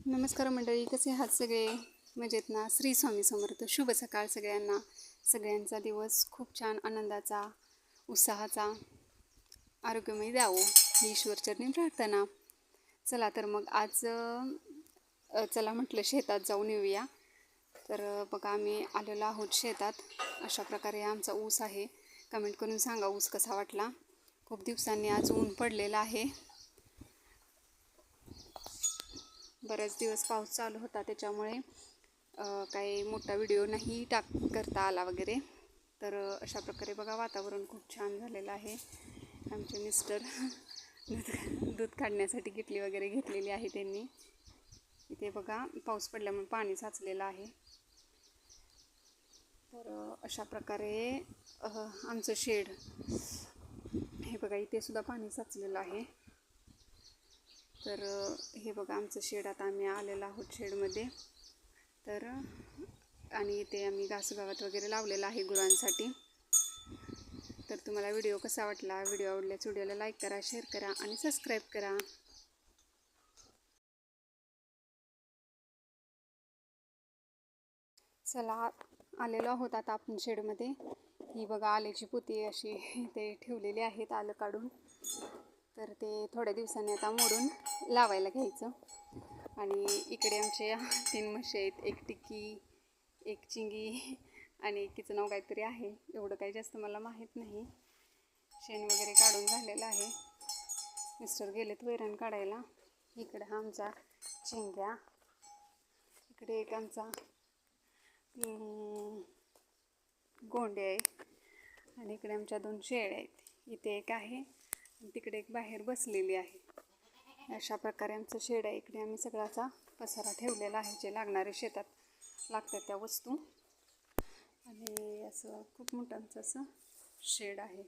नमस्कार मंडळी, कसे आहात सगळे? मजेत ना? श्री स्वामी समर्थ. शुभ सकाळ सगळ्यांना. सगळ्यांचा दिवस खूप छान आनंदाचा, उत्साहाचा, आरोग्यमय जावो ही ईश्वरचरणी प्रार्थना. चला तर मग आज चला म्हटलं शेतात जाऊन येऊया. तर बघा आम्ही आलेलो आहोत शेतात. अशा प्रकारे आमचा ऊस आहे. कमेंट करून सांगा ऊस कसा वाटला. खूप दिवसांनी आज ऊन पडलेला आहे. बरेच दिवस पाऊस चालू होता, त्याच्यामुळे काही मोठा व्हिडिओ नाही करता आला वगैरे. तर अशा प्रकारे बघा वातावरण खूप छान झालेलं आहे. आमचे मिस्टर दूध काढण्यासाठी किटली वगैरे घेतलेली आहे त्यांनी. इथे बघा पाऊस पडल्यामुळे पाणी साचलेलं आहे. तर अशा प्रकारे आमचं शेड हे बघा, इथे सुद्धा पाणी साचलेलं आहे. तर हे बघा आमचं शेड. आता आम्ही आलेलो आहोत शेडमध्ये. तर आणि इथे आम्ही घासगावात वगैरे लावलेलं आहे गुरांसाठी. तर तुम्हाला व्हिडिओ कसा वाटला? व्हिडिओ आवडल्यास व्हिडिओला लाईक करा, शेअर करा आणि सबस्क्राईब करा. चला आलेलो आहोत आता आपण शेडमध्ये. ही बघा आल्याची पोती अशी ते ठेवलेली आहेत आलं काढून. तर ते थोड्या दिवसांनी आता मोडून लावायला घ्यायचं. आणि इकडे आमच्या 3 म्हशी आहेत. एक टिक्की, एक चिंगी आणि एकीचं नाव काहीतरी आहे. एवढं काही जास्त मला माहीत नाही. शेण वगैरे काढून झालेलं आहे. मिस्टर गेलेत वैरण काढायला. इकडे हा आमचा चिंग्या, इकडे एक आमचा गोंडे आहे आणि इकडे आमच्या 2 शेळ्या आहेत. इथे एक आहे आणि तिकडे एक बाहेर बसलेली आहे. अशा प्रकारे आमचं शेड आहे. इकडे आम्ही सगळ्याचा पसारा ठेवलेला आहे, जे लागणारे शेतात लागतात त्या वस्तू. आणि असं खूप मोठं आमचं असं शेड आहे.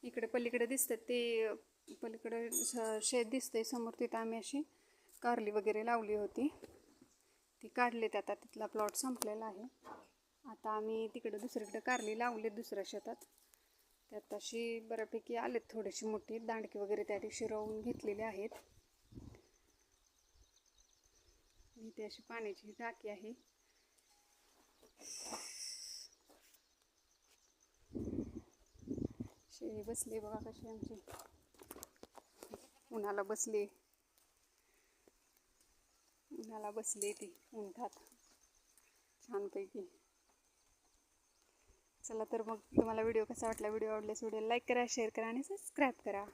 इकडे पलीकडे दिसतात ते पलीकडे शेड दिसतंय समोर. तिथं आम्ही अशी कारली वगैरे लावली होती, ती काढलेत आता. तिथला प्लॉट संपलेला आहे. आता आम्ही तिकडे दुसरीकडे कारली लावलेत दुसऱ्या शेतात. त्यात अशी बऱ्यापैकी आलेत, थोडीशी मोठी दांडकी वगैरे त्या दिवशी रवून घेतलेले आहेत. इथे अशी पाण्याची टाकी आहे. शेळी बसली बघा कशी आमची, उन्हाला बसली ती उंठात छानपैकी. चला तर मग तुम्हाला व्हिडिओ कसा वाटला? व्हिडिओ आवडल्यास व्हिडिओ लाईक करा, शेअर करा आणि सबस्क्राईब करा.